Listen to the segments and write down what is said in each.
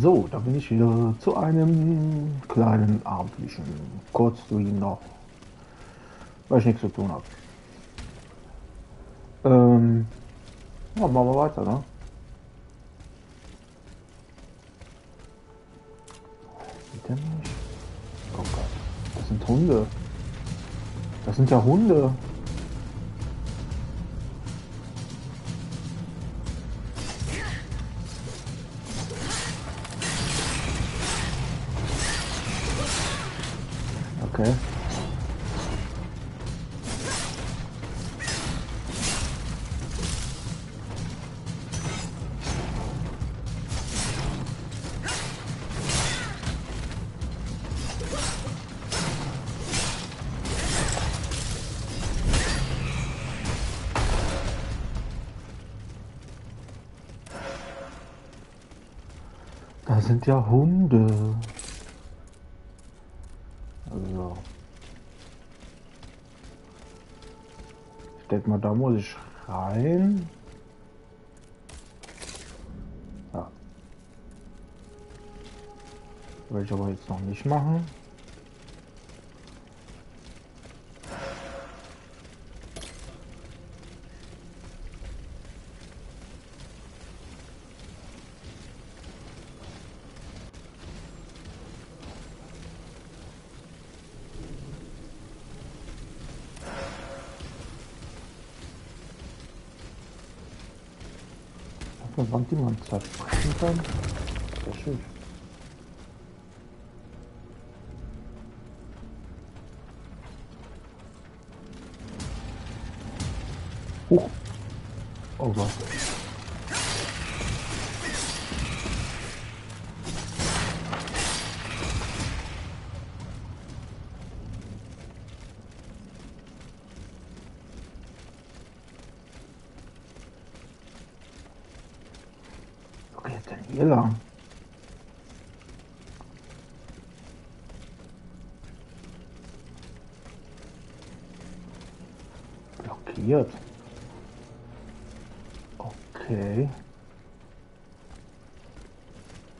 So, da bin ich wieder zu einem kleinen abendlichen Kurzstream noch, weil ich nichts zu tun habe. Ja, machen wir weiter, ne? Sieht der mich? Oh Gott, das sind Hunde. Das sind ja Hunde. Okay. Das sind ja Hunde. Also, ich denke mal, da muss ich rein. Ja. Will ich aber jetzt noch nicht machen. Eine Wand, die man zersprechen kann. Sehr schön. Huch. Oh Gott. Wo geht's denn hier lang? Blockiert. Okay.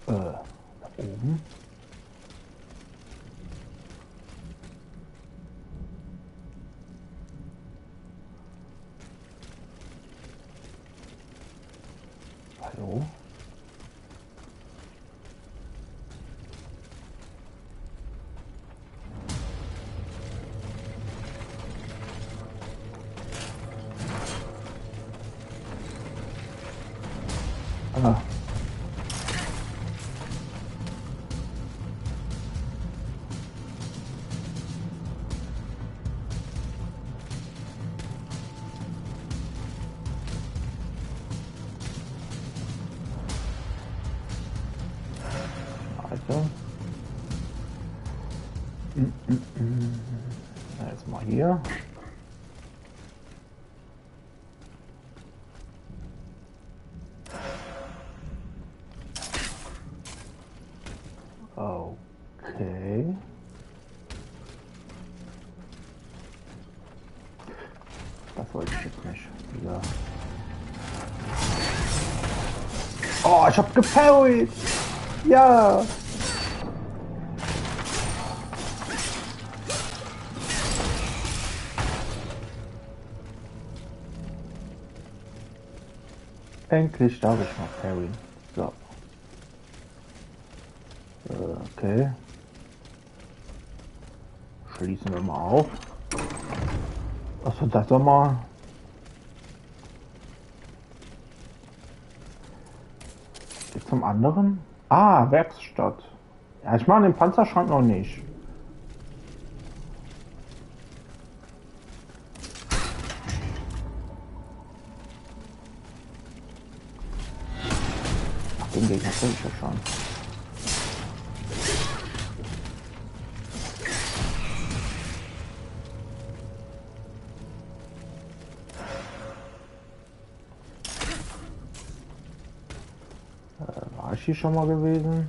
Da oben. Hallo? Ah, Alter. Na, jetzt mal hier. Okay. Das wollte ich jetzt nicht. Ja. Oh, ich hab geparried. Ja. Endlich darf ich mal parryen. So. Okay. Schließen wir mal auf. Was wird das nochmal? Geht zum anderen? Ah, Werkstatt. Ja, ich mache den Panzerschrank noch nicht. Ach, den Gegner kenne ich ja schon. War ich hier schon mal gewesen?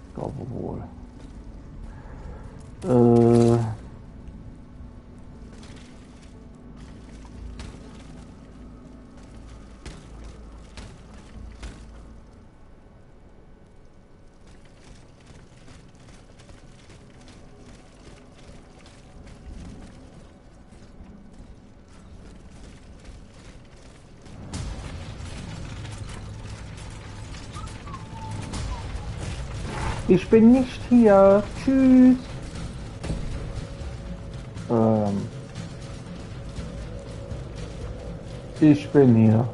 Ich glaube wohl. Ich bin nicht hier. Tschüss. Ich bin hier.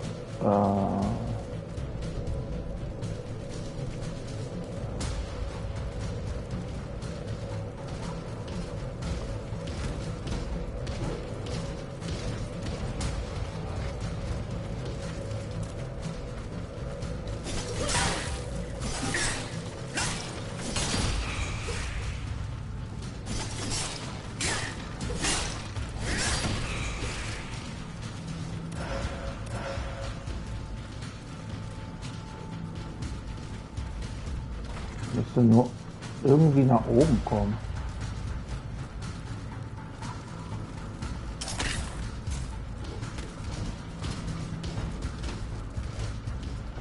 Müsste nur irgendwie nach oben kommen.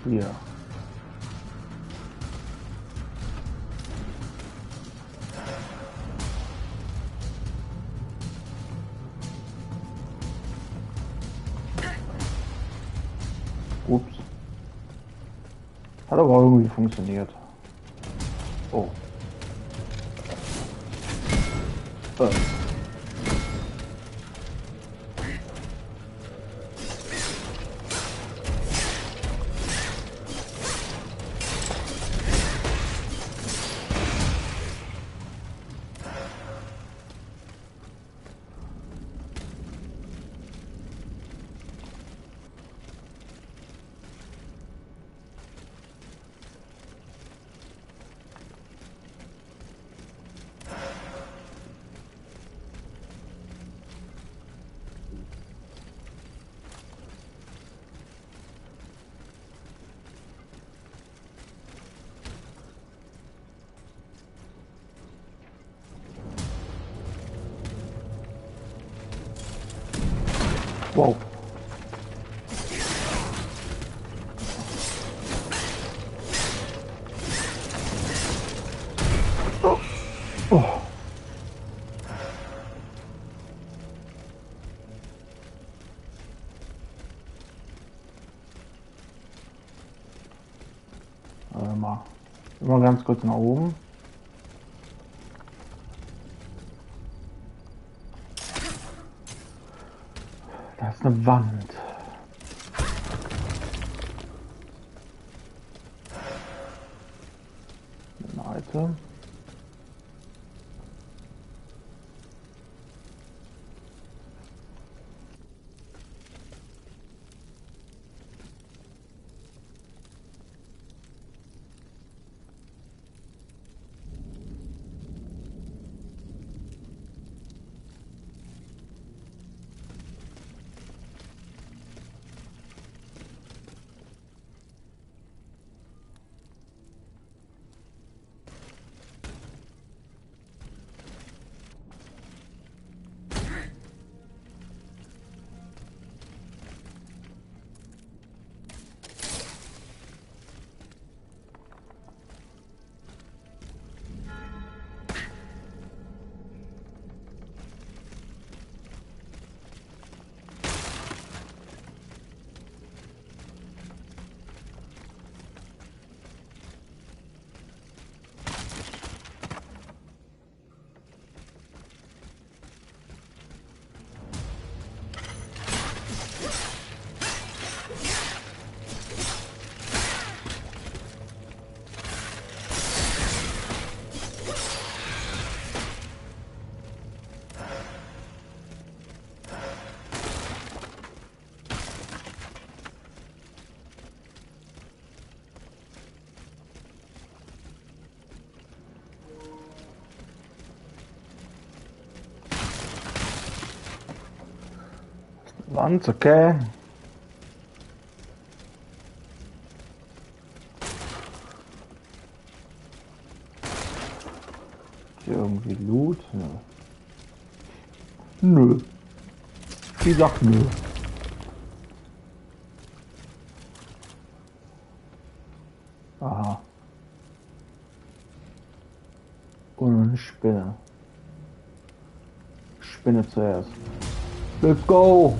Hier. Ups. Hat aber irgendwie funktioniert. Oh. Wow. Oh. Oh. Mal ganz kurz nach oben. Da ist eine Wand. Ein Item. Wand, okay. Hier irgendwie Loot? Nö. Nö. Die sagt nö. Aha. Und eine Spinne. Spinne zuerst. Let's go!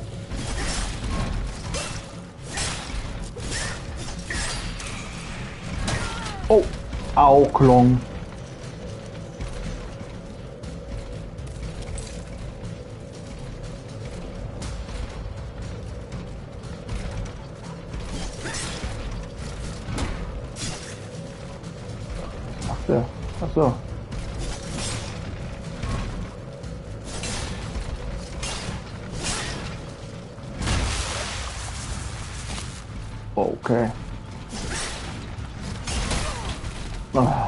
Oh! Au, Klong. Achso. Okay. Ah.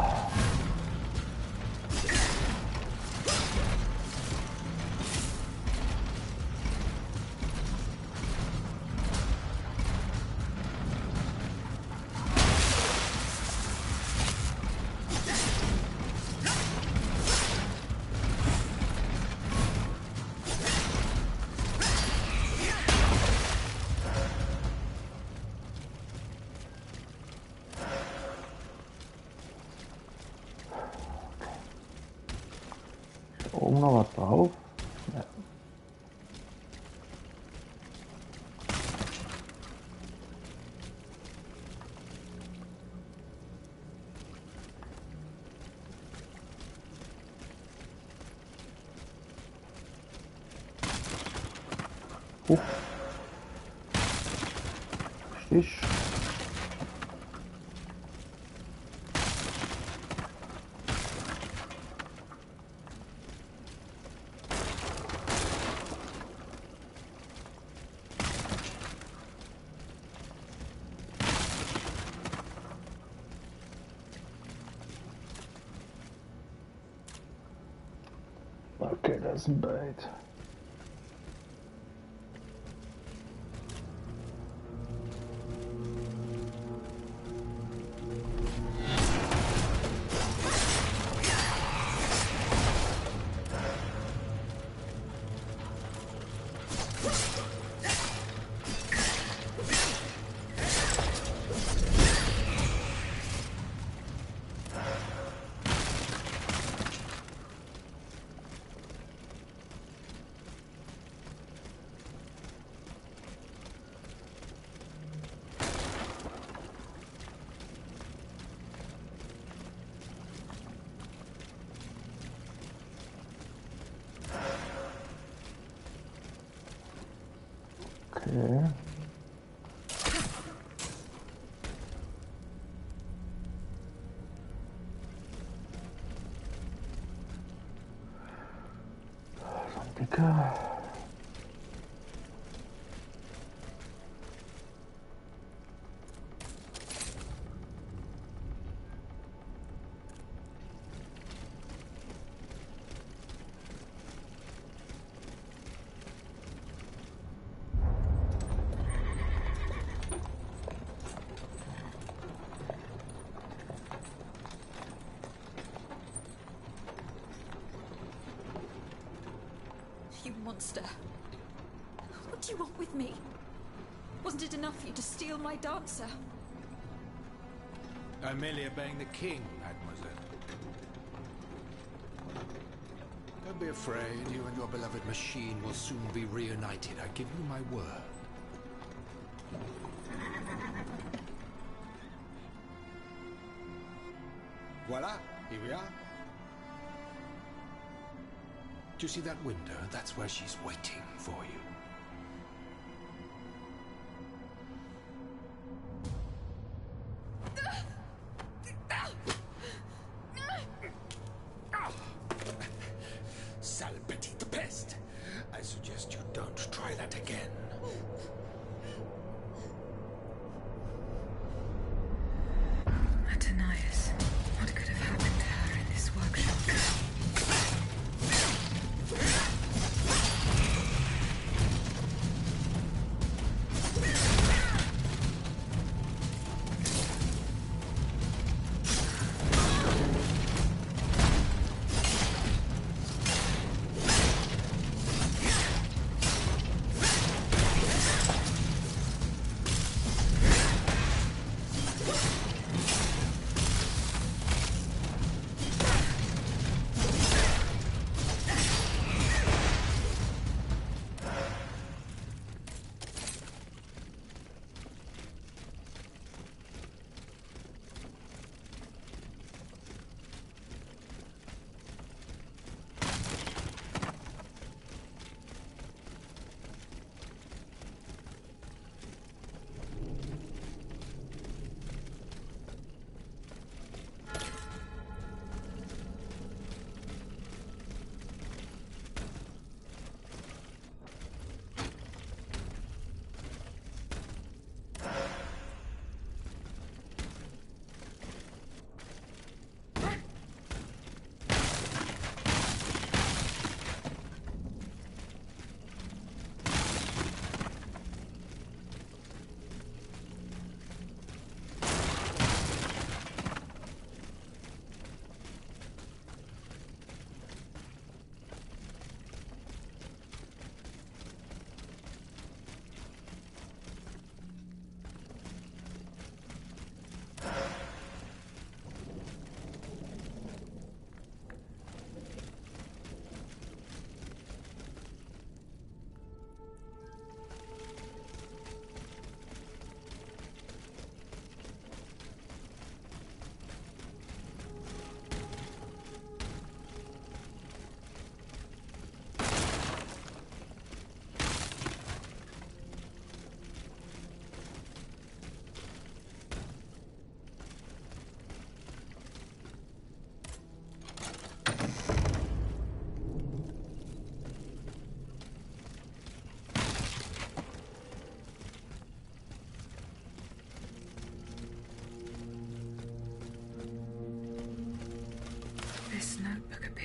Oben noch was drauf? Ja. Stich. Okay, das ist ein Bait. Okay. So ein dicker. You monster. What do you want with me? Wasn't it enough for you to steal my dancer? I'm merely obeying the king, mademoiselle. Don't be afraid. You and your beloved machine will soon be reunited. I give you my word. Voila, here we are. Do you see that window? That's where she's waiting for you. Sale petite peste. I suggest you don't try that again. Atanias, what could have happened to her in this workshop?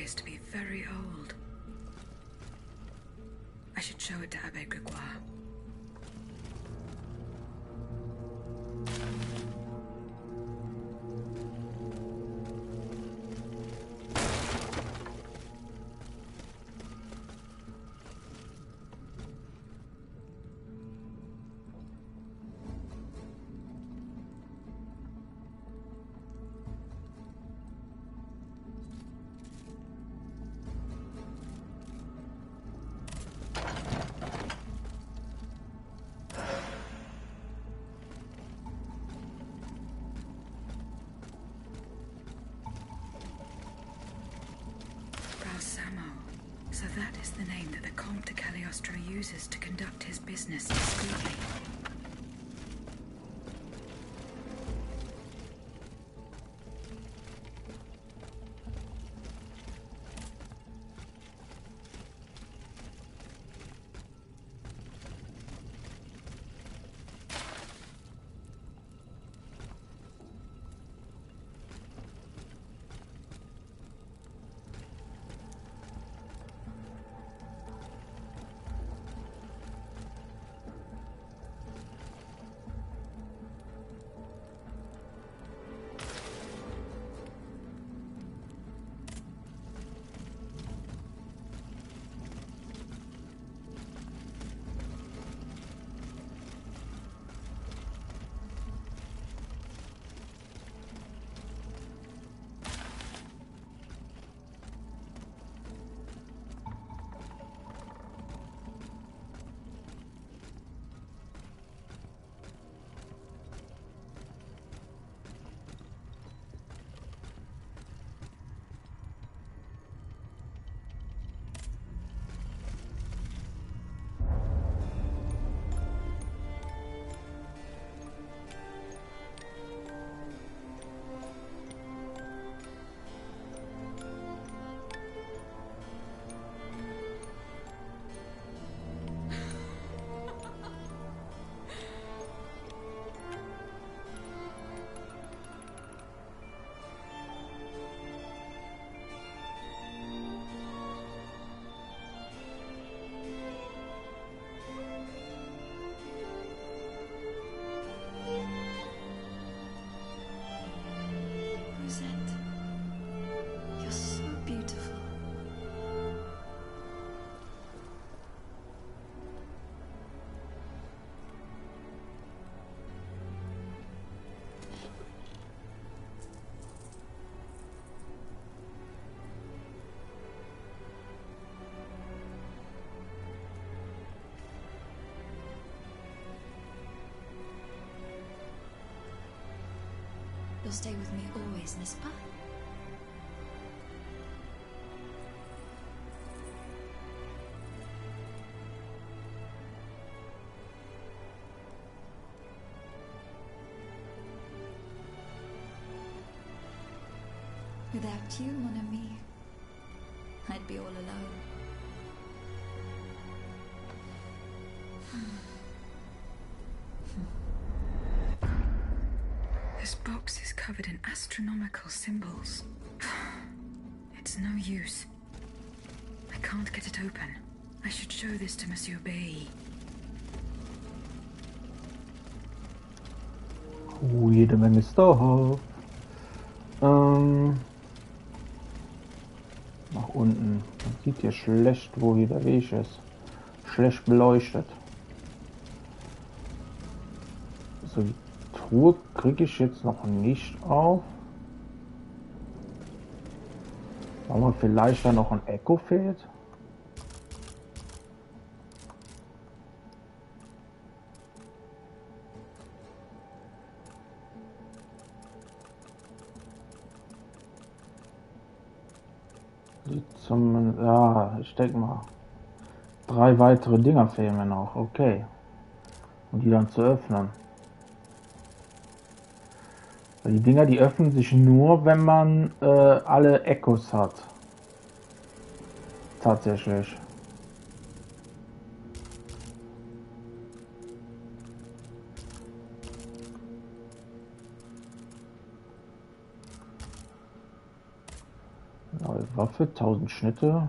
appears to be very old. I should show it to Abbe Gregoire. So that is the name that the Comte de Cagliostro uses to conduct his business discreetly. You'll stay with me always, n'est-ce pas? Without you, mon ami, I'd be all alone. This box is covered in astronomical symbols. It's no use. I can't get it open. I should show this to Monsieur Bay. Jede Menge Stuff. Nach unten. Man sieht hier schlecht, wo hier der Weg ist. Schlecht beleuchtet. So, die Truhe kriege ich jetzt noch nicht auf. Aber vielleicht da noch ein Echo fehlt. Ja, ich denke mal, 3 weitere Dinger fehlen mir noch, okay. Und die dann zu öffnen. Weil die Dinger, die öffnen sich nur, wenn man alle Echos hat. Tatsächlich. Waffe, 1000 Schnitte.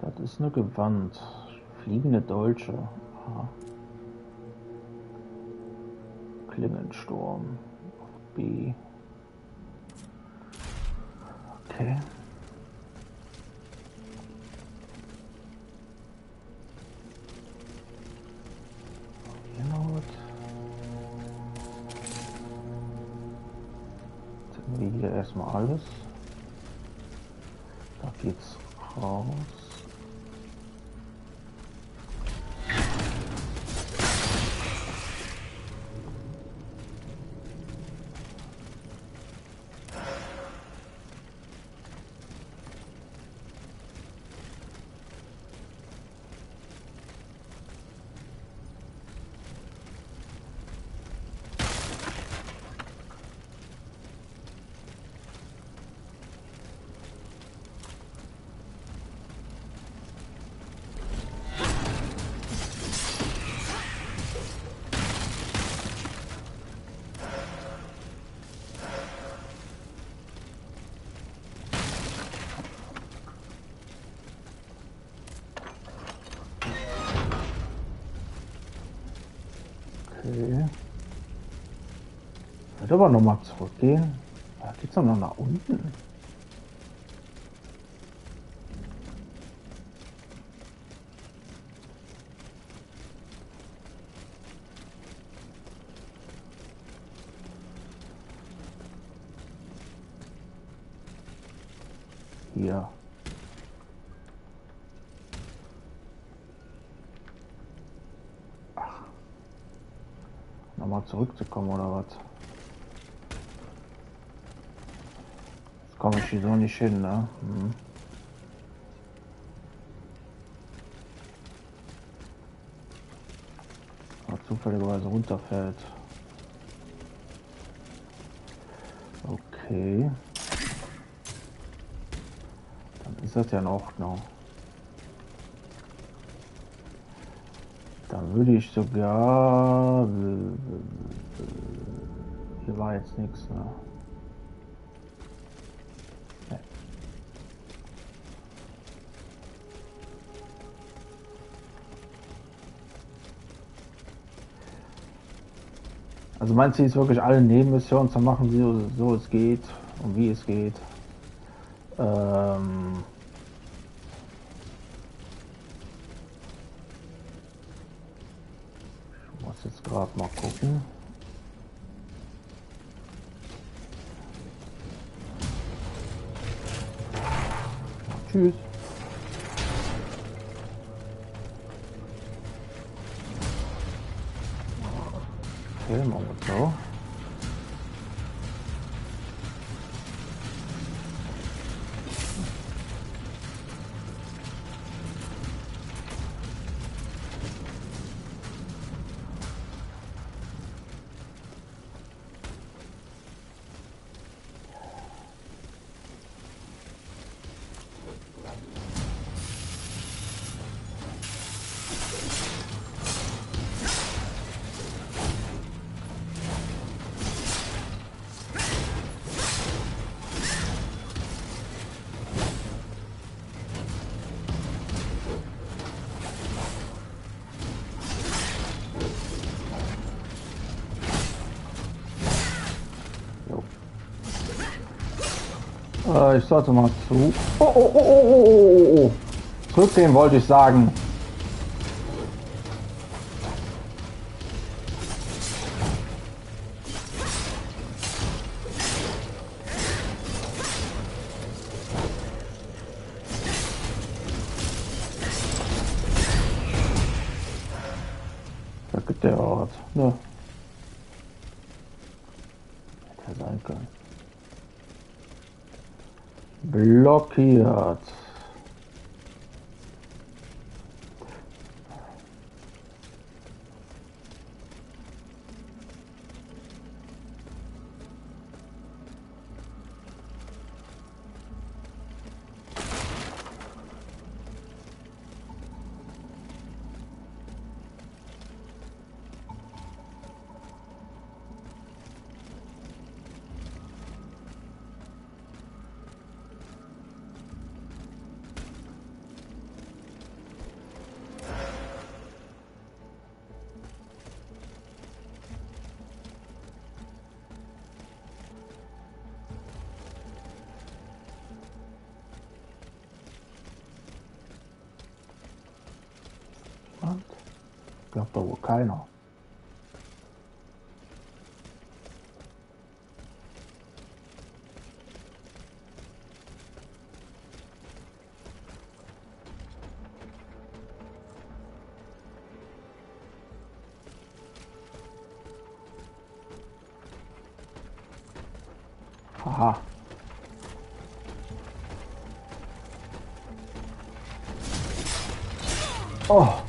Das ist eine Gewand. Fliegende Dolche. Aha. Klingensturm. Auf B. Okay. Hier noch was. Jetzt hätten wir hier erstmal alles. Da geht's raus. Okay. Ich würde aber nochmal zurückgehen. Da geht's doch noch nach unten. Hier. Nochmal zurückzukommen oder was? Das komme ich hier so nicht hin, ne? Hm. Aber zufälligerweise runterfällt. Okay. Dann ist das ja in Ordnung. Dann würde ich sogar... Hier war jetzt nichts, ne? Nee. Also mein Ziel ist wirklich, alle Nebenmissionen zu machen, so es geht und wie es geht. Ich muss jetzt gerade mal gucken. Tschüss. Okay, machen wir so. Ich sollte mal zu. Oh. Zurückgehen wollte ich sagen. Da gibt der Ort. Ne. Hätte sein können. Blockiert. Glaubt doch wohl keiner. Haha. Oh.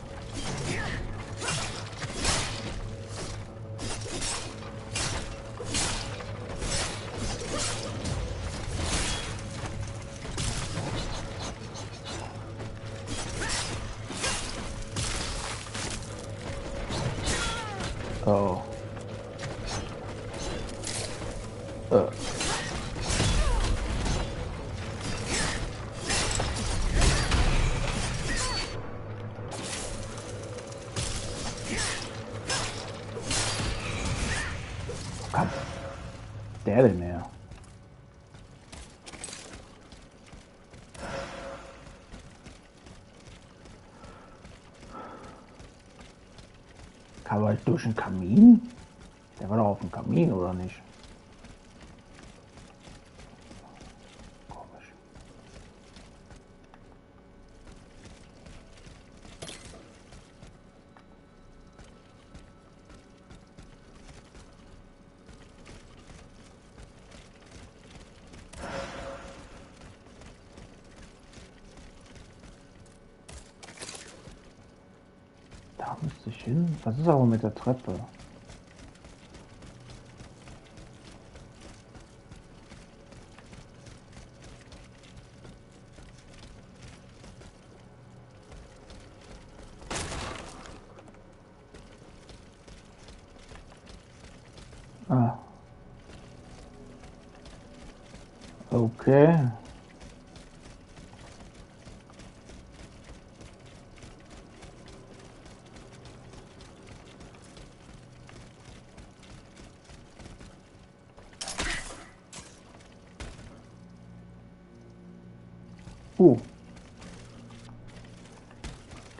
Oh. Komm. Der denn her? Kann man durch den Kamin? Der war doch auf dem Kamin, oder nicht? Komisch. Da müsste ich hin. Was ist aber mit der Treppe? Ah. Okay.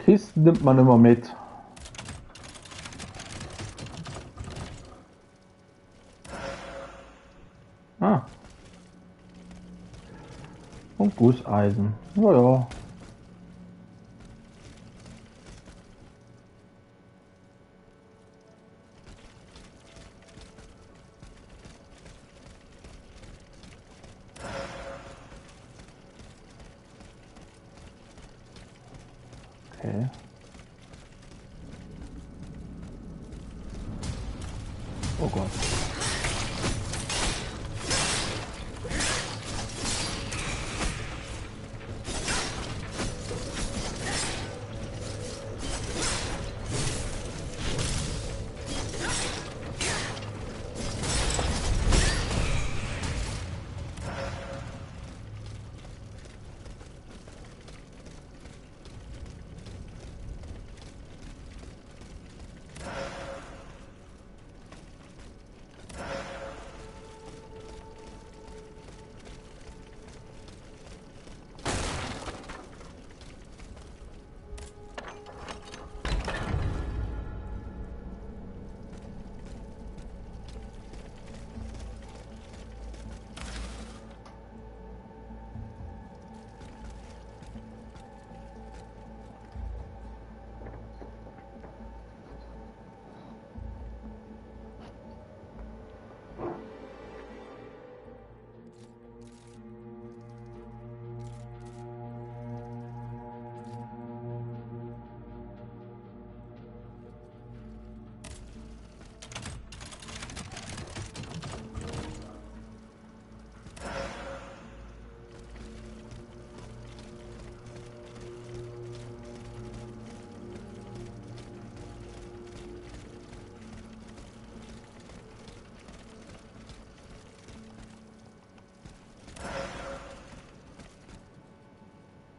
Kisten nimmt man immer mit. Ah. Und Gusseisen. Ja, ja. Okay. Oh Gott.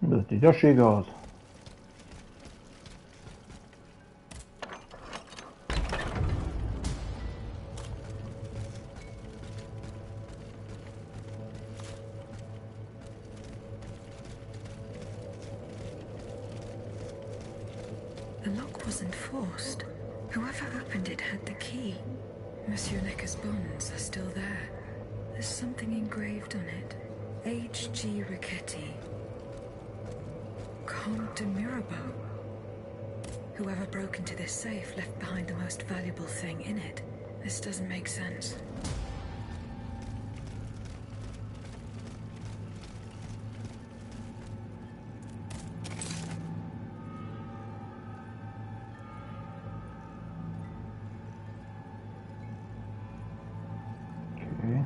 Das sieht ja schick aus. The lock wasn't forced. Whoever opened it had the key. Monsieur Necker's bonds are still there. There's something engraved on it. H.G. Riquetti. Comte de Mirabeau. Whoever broke into this safe left behind the most valuable thing in it. This doesn't make sense. Okay.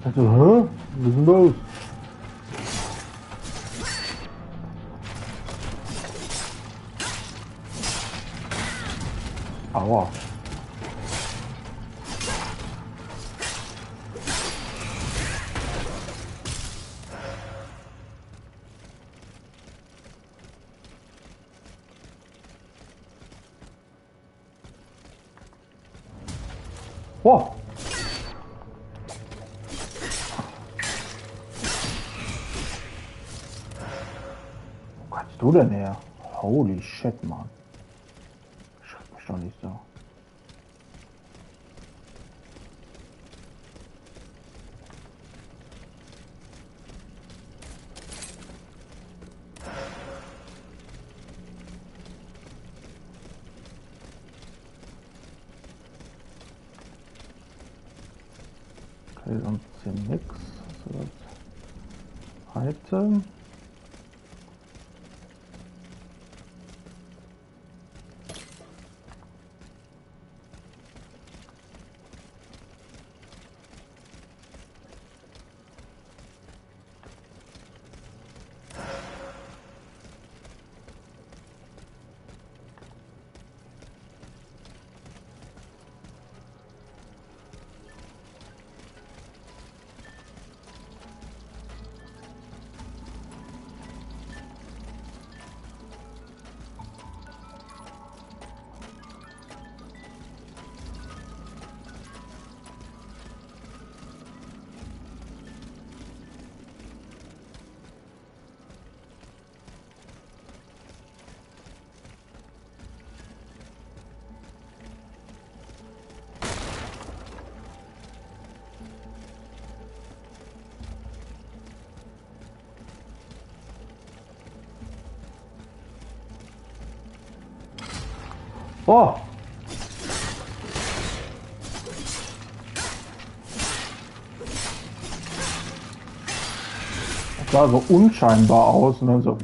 Also, hä? Was ist denn los? Aua. Oh. Du denn her? Holy shit, Mann. Schreib mich doch nicht so. Okay, sonst hier nix. Was ist das? Item. Oh! Das sah so unscheinbar aus und dann so,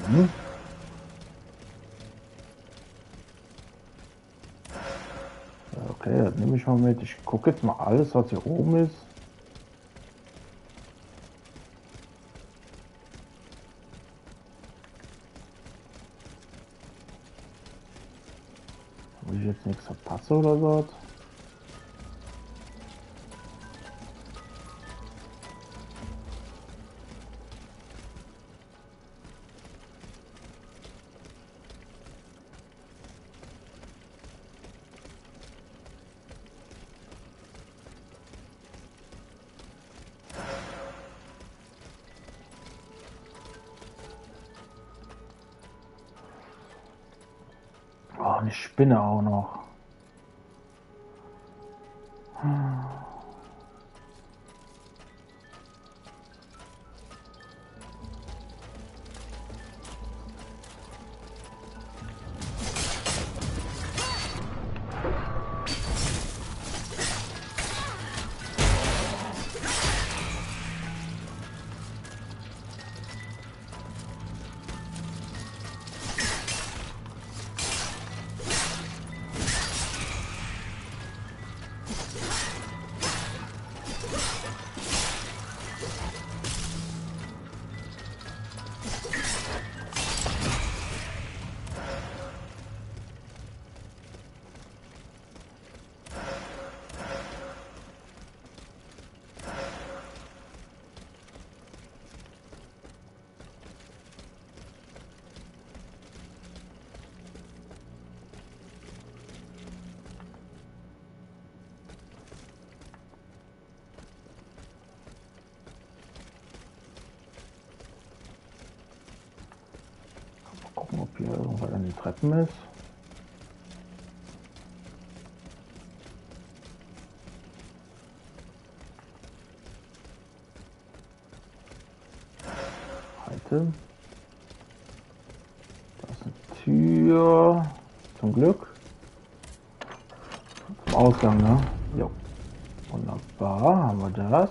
Okay, das nehme ich mal mit. Ich gucke jetzt mal alles, was hier oben ist. Ob ich jetzt nichts verpasse oder so. Oh, eine Spinne auch noch. Ob hier irgendwas an den Treppen ist. Halte. Da ist eine Tür. Zum Glück. Zum Ausgang, ne? Jo. Wunderbar, haben wir das.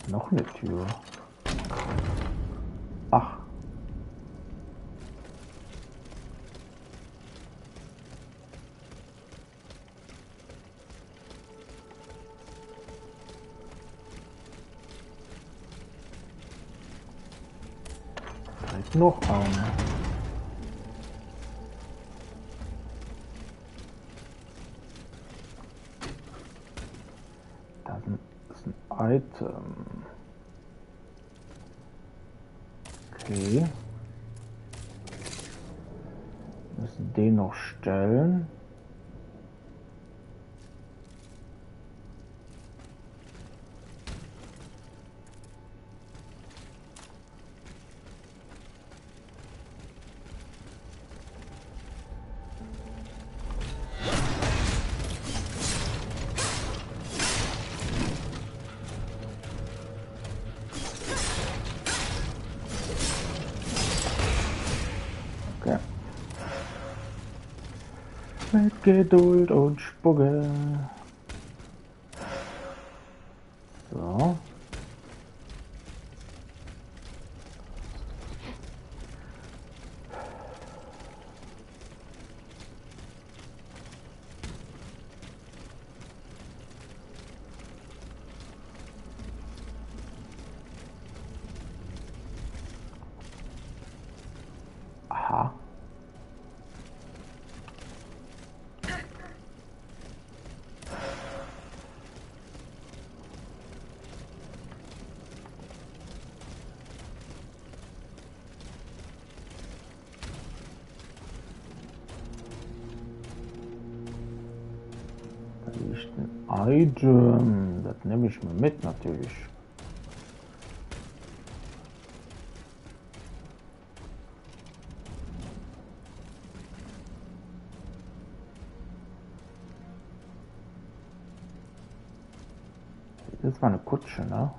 Noch eine Tür. Ach. Da ist noch eine. Das ist ein Item. Okay. Müssen den noch stellen. Okay. Mit Geduld und Spucke. So. Aha. Da liegt ein Item. Das nehme ich mir mit natürlich. Das war eine Kutsche, ne?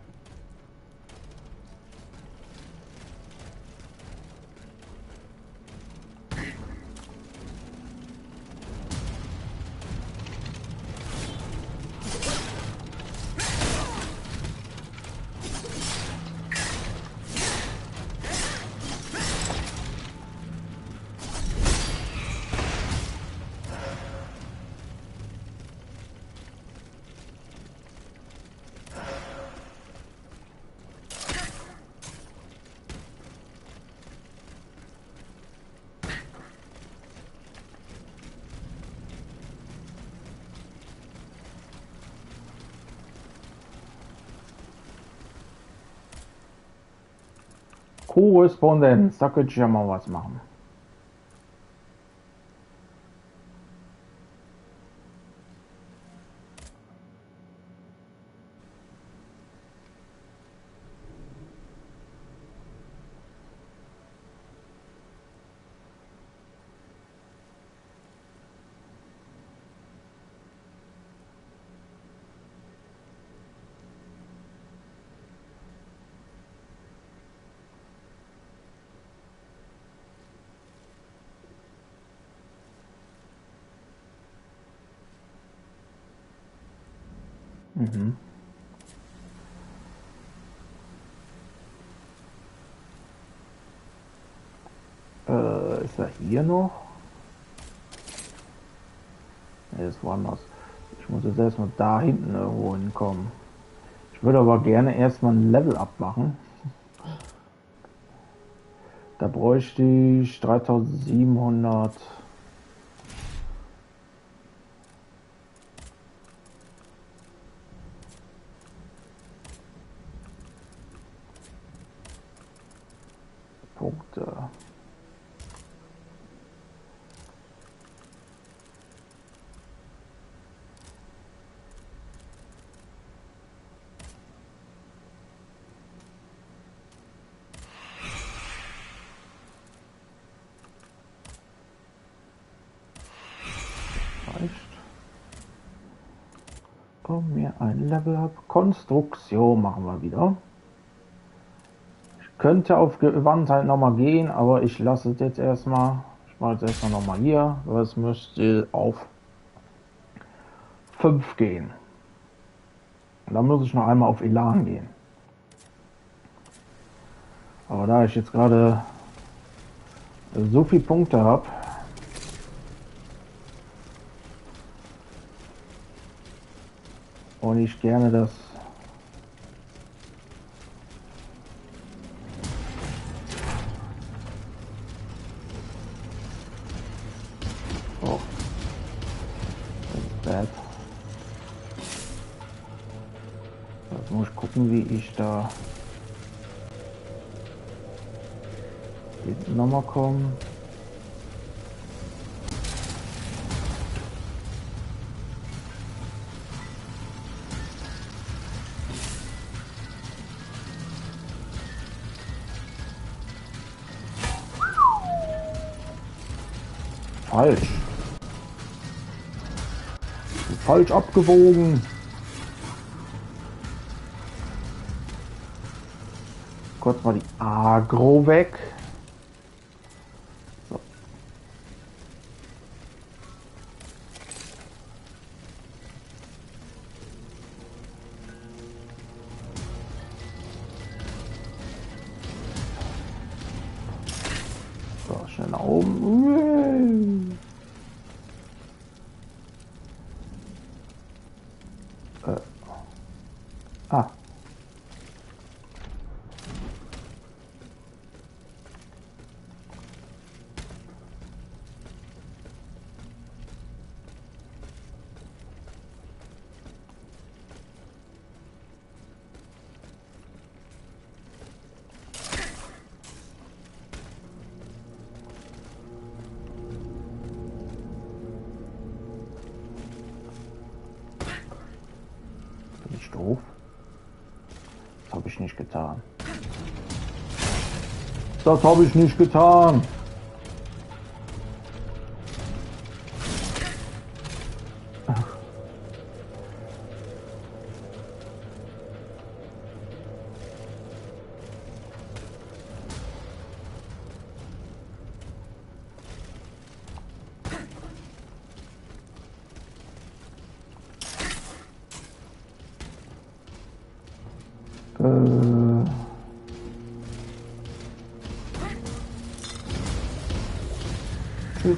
Korrespondenz, da könnte ich ja mal was machen. Mhm. Ist er hier noch? Ne, ist woanders. Ich muss jetzt erstmal da hinten irgendwo hinkommen. Ich würde aber gerne erstmal ein Level abmachen. Da bräuchte ich 3700. Punkte. Komm, mir ein Level Up. Konstruktion machen wir wieder. Ich könnte auf Gewandtheit nochmal gehen, aber ich lasse es jetzt erstmal. Ich mache jetzt erstmal nochmal hier. Das müsste auf 5 gehen. Und dann muss ich noch einmal auf Elan gehen. Aber da ich jetzt gerade so viele Punkte habe, und ich gerne das bad. Jetzt muss ich gucken, wie ich da nochmal komme. Falsch. Falsch abgewogen. Kurz mal die Agro weg. So. So, schnell nach oben. Ah. Bin ich doof? Das habe ich nicht getan. Das habe ich nicht getan. Tschüss.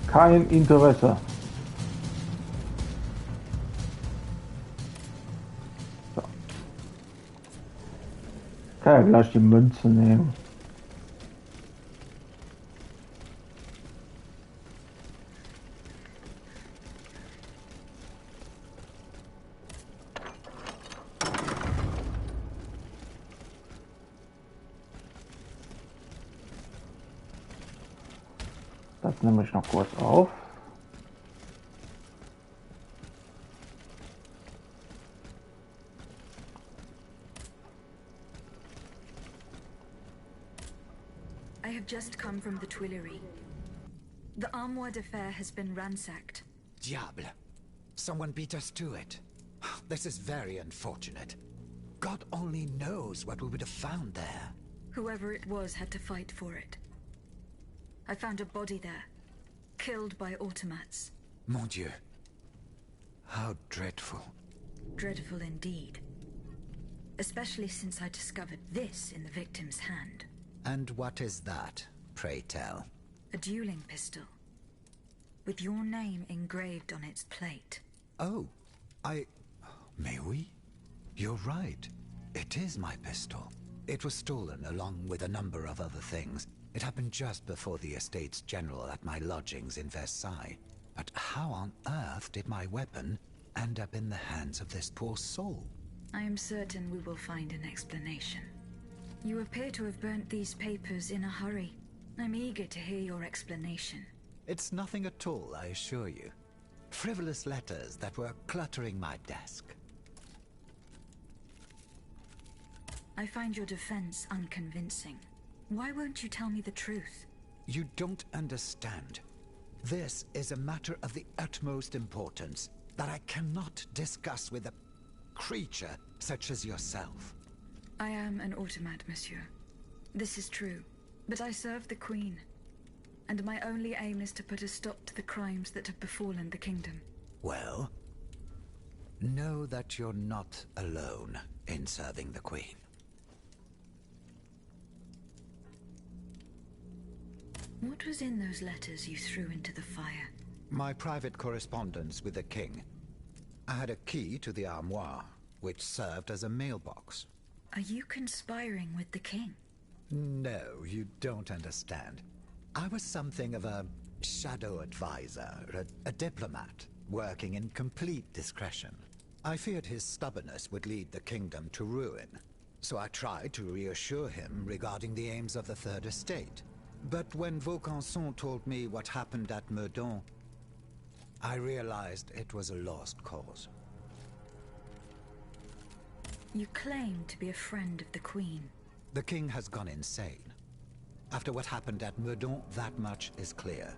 Kein Interesse. So. Kann ja gleich die Münze nehmen. Das nehme ich noch kurz auf. I have just come from the Tuileries. The Armoire de Fer has been ransacked. Diable. Someone beat us to it. This is very unfortunate. God only knows what we would have found there. Whoever it was had to fight for it. I found a body there, killed by automats. Mon Dieu. How dreadful. Dreadful indeed. Especially since I discovered this in the victim's hand. And what is that, pray tell? A dueling pistol. With your name engraved on its plate. Oh, May we? You're right. It is my pistol. It was stolen along with a number of other things. It happened just before the Estates General at my lodgings in Versailles. But how on earth did my weapon end up in the hands of this poor soul? I am certain we will find an explanation. You appear to have burnt these papers in a hurry. I'm eager to hear your explanation. It's nothing at all, I assure you. Frivolous letters that were cluttering my desk. I find your defense unconvincing. Why won't you tell me the truth? You don't understand. This is a matter of the utmost importance that I cannot discuss with a creature such as yourself. I am an automat, monsieur. This is true, but I serve the Queen, and my only aim is to put a stop to the crimes that have befallen the kingdom. Well, know that you're not alone in serving the Queen. What was in those letters you threw into the fire? My private correspondence with the King. I had a key to the armoire, which served as a mailbox. Are you conspiring with the King? No, you don't understand. I was something of a shadow advisor, a diplomat, working in complete discretion. I feared his stubbornness would lead the kingdom to ruin, so I tried to reassure him regarding the aims of the Third Estate. But when Vaucanson told me what happened at Meudon, I realized it was a lost cause. You claim to be a friend of the Queen. The King has gone insane. After what happened at Meudon, that much is clear.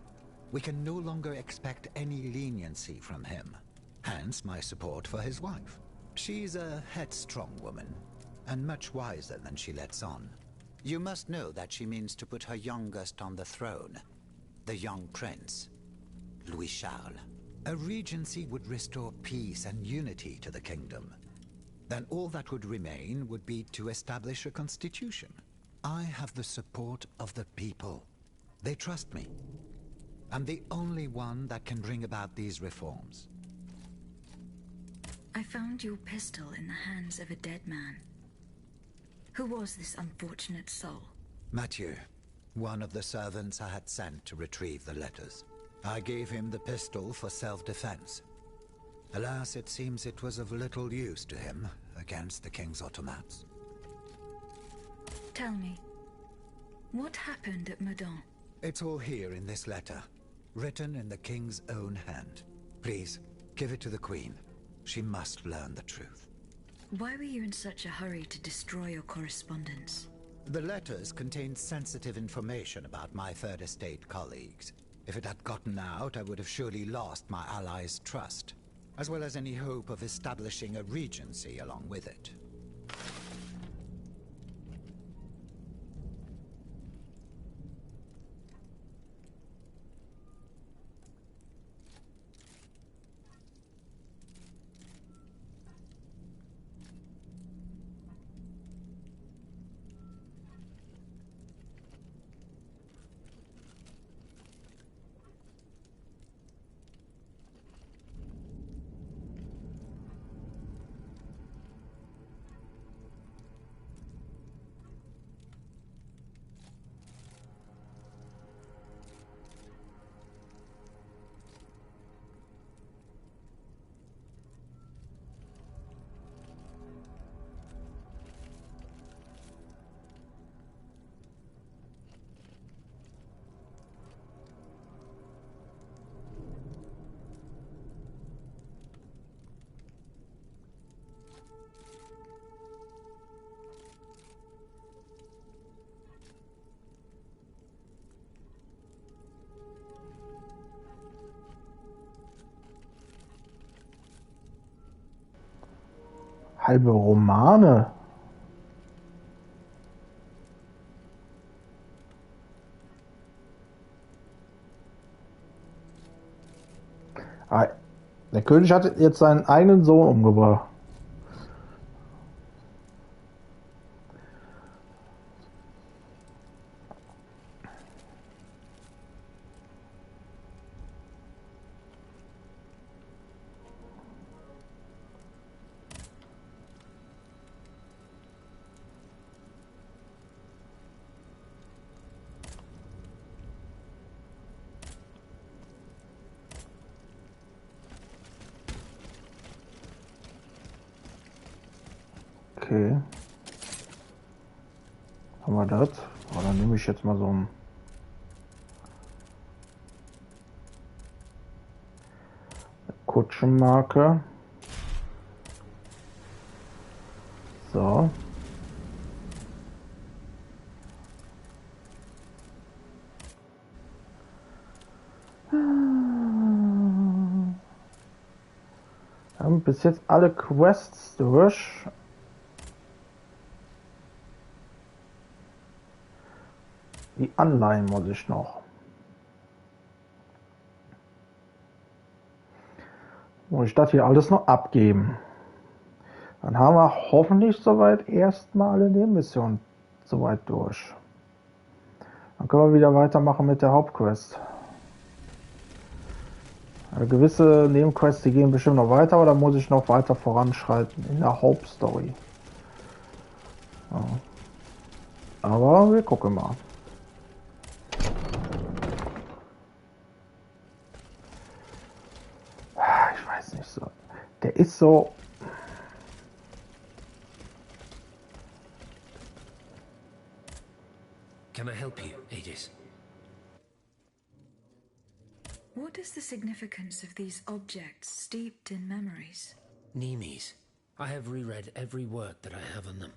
We can no longer expect any leniency from him. Hence my support for his wife. She's a headstrong woman, and much wiser than she lets on. You must know that she means to put her youngest on the throne, the young prince, Louis Charles. A regency would restore peace and unity to the kingdom. Then all that would remain would be to establish a constitution. I have the support of the people. They trust me. I'm the only one that can bring about these reforms. I found your pistol in the hands of a dead man. Who was this unfortunate soul? Mathieu, one of the servants I had sent to retrieve the letters. I gave him the pistol for self-defense. Alas, it seems it was of little use to him against the King's automats. Tell me, what happened at Meudon? It's all here in this letter, written in the King's own hand. Please, give it to the Queen. She must learn the truth. Why were you in such a hurry to destroy your correspondence? The letters contained sensitive information about my Third Estate colleagues. If it had gotten out, I would have surely lost my allies' trust, as well as any hope of establishing a regency along with it. Halbe Romane. Ah, der König hat jetzt seinen eigenen Sohn umgebracht. Okay. Haben wir das? Oh, dann nehme ich jetzt mal so ein Kutschenmarke. So. haben bis jetzt alle Quests durch. Die Anleihen muss ich noch. Muss ich das hier alles noch abgeben. Dann haben wir hoffentlich soweit erstmal alle Nebenmissionen soweit durch. Dann können wir wieder weitermachen mit der Hauptquest. Gewisse Nebenquests, die gehen bestimmt noch weiter, oder muss ich noch weiter voranschreiten in der Hauptstory. Ja. Aber wir gucken mal. Ich weiß nicht so. Der ist so. Can I help you, Aegis? What is the significance of these objects steeped in memories? Nemes. I have reread every work that I have on them.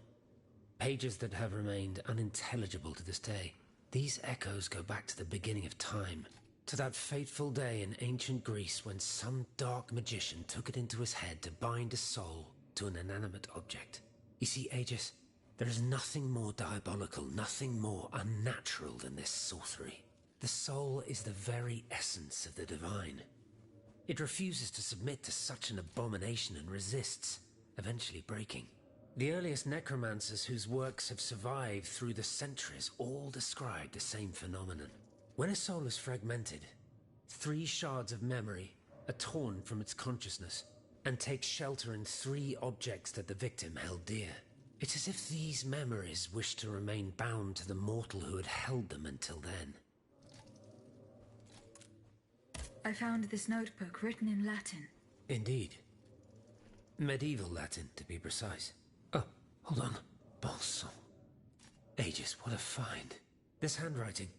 Pages that have remained unintelligible to this day. These echoes go back to the beginning of time, to that fateful day in ancient Greece when some dark magician took it into his head to bind a soul to an inanimate object. You see, Aegis, there is nothing more diabolical, nothing more unnatural than this sorcery. The soul is the very essence of the divine. It refuses to submit to such an abomination and resists, eventually breaking. The earliest necromancers whose works have survived through the centuries all describe the same phenomenon. When a soul is fragmented, 3 shards of memory are torn from its consciousness and take shelter in 3 objects that the victim held dear. It's as if these memories wish to remain bound to the mortal who had held them until then. I found this notebook written in Latin. Indeed. Medieval Latin, to be precise. Oh, hold on. Bon sang. Aegis, what a find. This handwriting.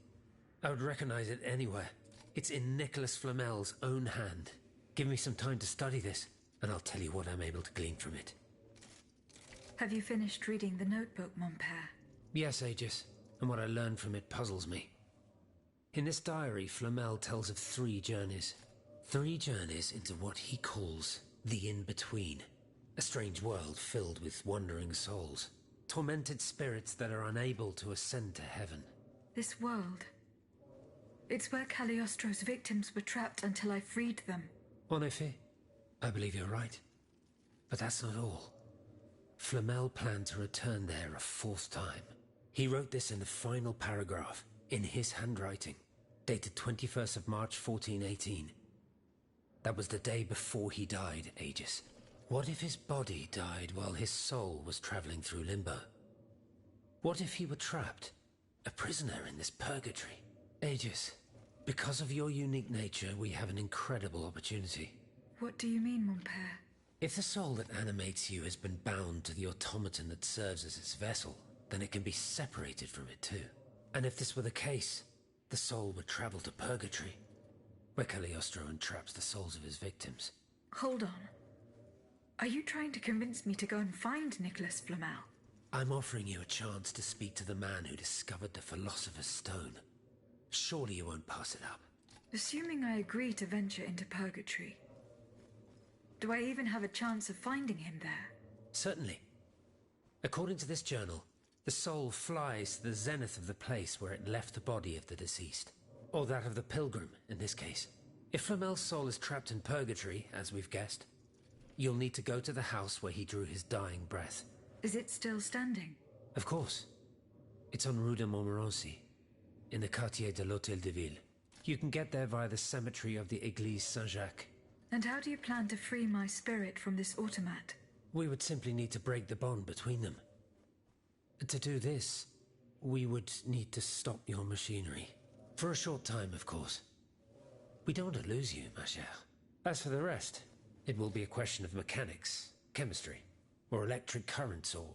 I would recognize it anywhere. It's in Nicholas Flamel's own hand. Give me some time to study this, and I'll tell you what I'm able to glean from it. Have you finished reading the notebook, mon père? Yes, Aegis, and what I learned from it puzzles me. In this diary, Flamel tells of 3 journeys. 3 journeys into what he calls the in-between. A strange world filled with wandering souls. Tormented spirits that are unable to ascend to heaven. This world. It's where Cagliostro's victims were trapped until I freed them. En effet, I believe you're right. But that's not all. Flamel planned to return there a 4th time. He wrote this in the final paragraph, in his handwriting, dated 21st of March 1418. That was the day before he died, Aegis. What if his body died while his soul was traveling through limbo? What if he were trapped, a prisoner in this purgatory? Aegis, because of your unique nature, we have an incredible opportunity. What do you mean, mon père? If the soul that animates you has been bound to the automaton that serves as its vessel, then it can be separated from it too. And if this were the case, the soul would travel to purgatory, where Cagliostro entraps the souls of his victims. Hold on. Are you trying to convince me to go and find Nicholas Flamel? I'm offering you a chance to speak to the man who discovered the Philosopher's Stone. Surely you won't pass it up. Assuming I agree to venture into purgatory, do I even have a chance of finding him there? Certainly. According to this journal, the soul flies to the zenith of the place where it left the body of the deceased. Or that of the pilgrim, in this case. If Flamel's soul is trapped in purgatory, as we've guessed, you'll need to go to the house where he drew his dying breath. Is it still standing? Of course. It's on Rue de Montmorency, in the Quartier de l'Hôtel de Ville. You can get there via the cemetery of the Église Saint-Jacques. And how do you plan to free my spirit from this automat? We would simply need to break the bond between them. To do this, we would need to stop your machinery. For a short time, of course. We don't want to lose you, ma chère. As for the rest, it will be a question of mechanics, chemistry, or electric currents, or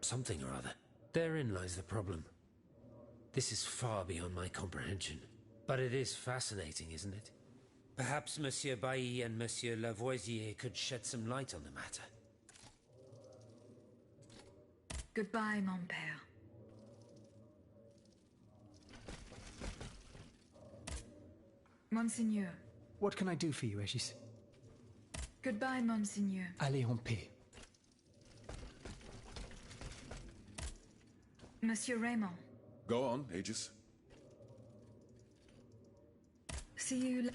something or other. Therein lies the problem. This is far beyond my comprehension. But it is fascinating, isn't it? Perhaps Monsieur Bailly and Monsieur Lavoisier could shed some light on the matter. Goodbye, mon père. Monseigneur. What can I do for you, Aegis? Goodbye, Monseigneur. Allez en paix. Monsieur Raymond. Go on, Aegis. See you.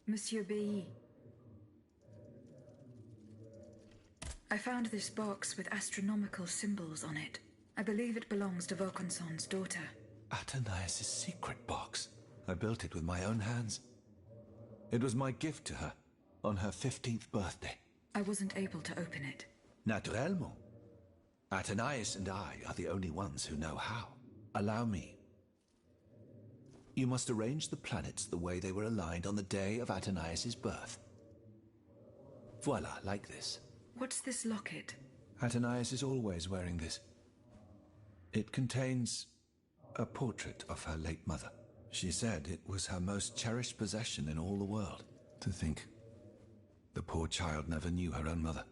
Monsieur B. I found this box with astronomical symbols on it. I believe it belongs to Vaucanson's daughter. Athenais' secret box. I built it with my own hands. It was my gift to her on her 15th birthday. I wasn't able to open it. Naturellement. Athenais and I are the only ones who know how. Allow me. You must arrange the planets the way they were aligned on the day of Athenais' birth. Voila, like this. What's this locket? Athenais is always wearing this. It contains a portrait of her late mother. She said it was her most cherished possession in all the world. To think, the poor child never knew her own mother.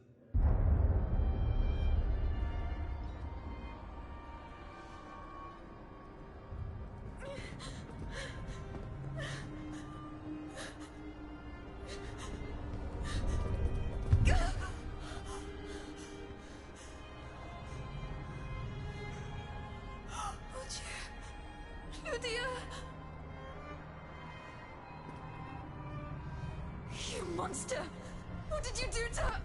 Lydia! You monster! What did you do to her?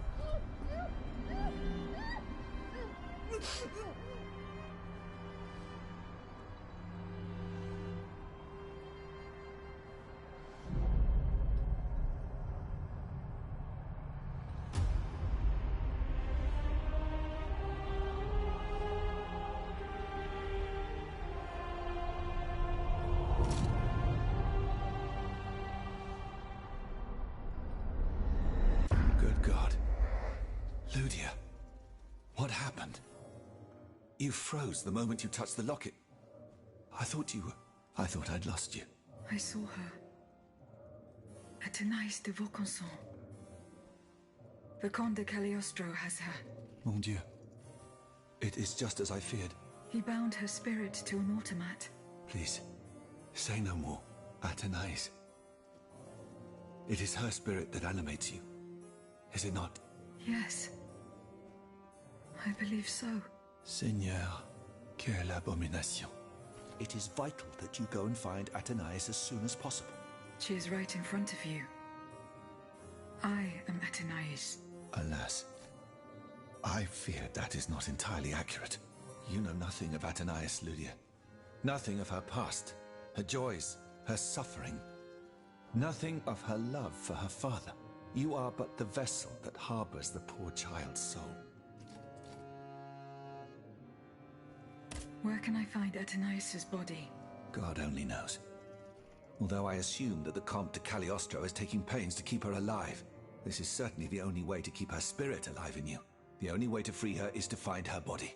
Good God. Lydia, what happened? You froze the moment you touched the locket. I thought I'd lost you. I saw her. Athenais de Vaucanson. The Comte de Cagliostro has her. Mon Dieu. It is just as I feared. He bound her spirit to an automat. Please, say no more. Athenais. It is her spirit that animates you. Is it not? Yes. I believe so. Seigneur, quelle abomination. It is vital that you go and find Athenais as soon as possible. She is right in front of you. I am Athenais. Alas, I fear that is not entirely accurate. You know nothing of Athenais, Lydia. Nothing of her past, her joys, her suffering. Nothing of her love for her father. You are but the vessel that harbors the poor child's soul. Where can I find Athenais' body? God only knows. Although I assume that the Comte de Cagliostro is taking pains to keep her alive. This is certainly the only way to keep her spirit alive in you. The only way to free her is to find her body.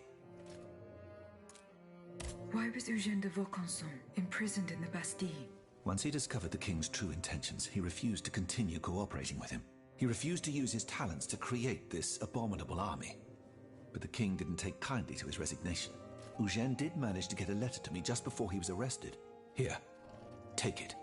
Why was Eugène de Vaucanson imprisoned in the Bastille? Once he discovered the king's true intentions, he refused to continue cooperating with him. He refused to use his talents to create this abominable army. But the king didn't take kindly to his resignation. Eugène did manage to get a letter to me just before he was arrested. Here, take it.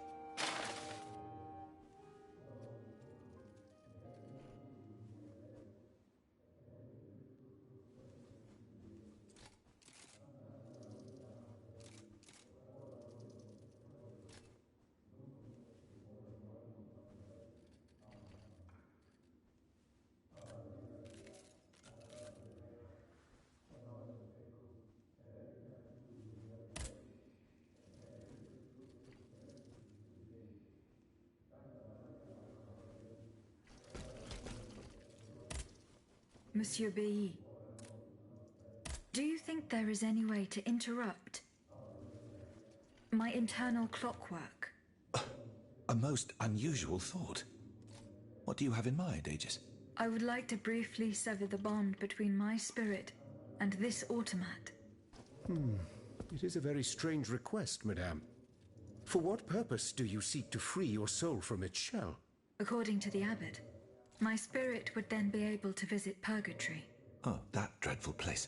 Monsieur B. Do you think there is any way to interrupt my internal clockwork? A most unusual thought. What do you have in mind, Aegis? I would like to briefly sever the bond between my spirit and this automat. It is a very strange request, madame. For what purpose do you seek to free your soul from its shell? According to the abbot, my spirit would then be able to visit purgatory. Oh, that dreadful place.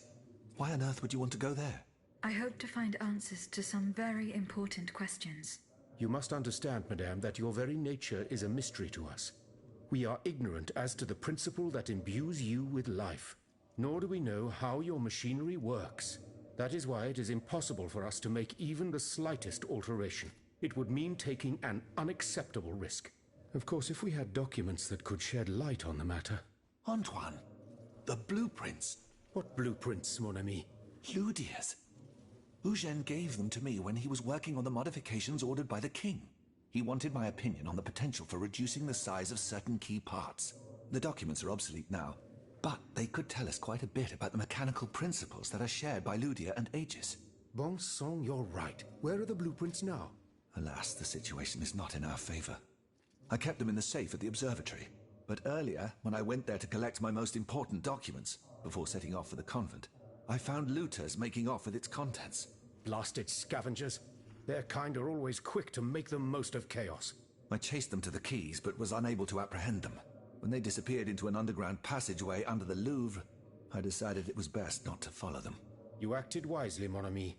Why on earth would you want to go there? I hope to find answers to some very important questions. You must understand, madame, that your very nature is a mystery to us. We are ignorant as to the principle that imbues you with life, nor do we know how your machinery works. That is why it is impossible for us to make even the slightest alteration. It would mean taking an unacceptable risk. Of course, if we had documents that could shed light on the matter. Antoine, the blueprints. What blueprints, mon ami? Ludia's. Eugène gave them to me when he was working on the modifications ordered by the king. He wanted my opinion on the potential for reducing the size of certain key parts. The documents are obsolete now, but they could tell us quite a bit about the mechanical principles that are shared by Ludia and Aegis. Bon sang, you're right. Where are the blueprints now? Alas, the situation is not in our favor. I kept them in the safe at the observatory, but earlier, when I went there to collect my most important documents, before setting off for the convent, I found looters making off with its contents. Blasted scavengers. Their kind are always quick to make the most of chaos. I chased them to the quays, but was unable to apprehend them. When they disappeared into an underground passageway under the Louvre, I decided it was best not to follow them. You acted wisely, mon ami.